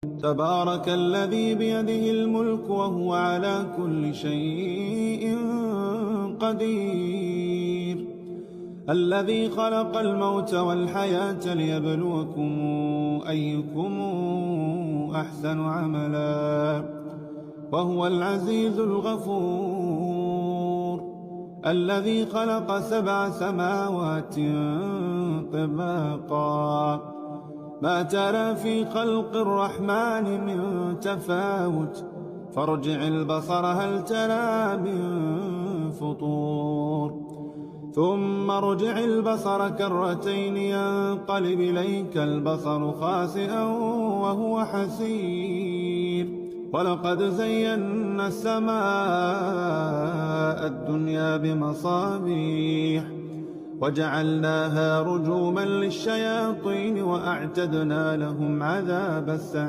تبارك الذي بيده الملك وهو على كل شيء قدير الذي خلق الموت والحياة ليبلوكم أيكم أحسن عملا وهو العزيز الغفور الذي خلق 7 سماوات طباقا ما ترى في خلق الرحمن من تفاوت فارجع البصر هل ترى من فطور ثم ارجع البصر كرتين ينقلب إليك البصر خاسئا وهو حسير ولقد زينا السماء الدنيا بمصابيح وجعلناها رجوما للشياطين وأعتدنا لهم عذاب السعير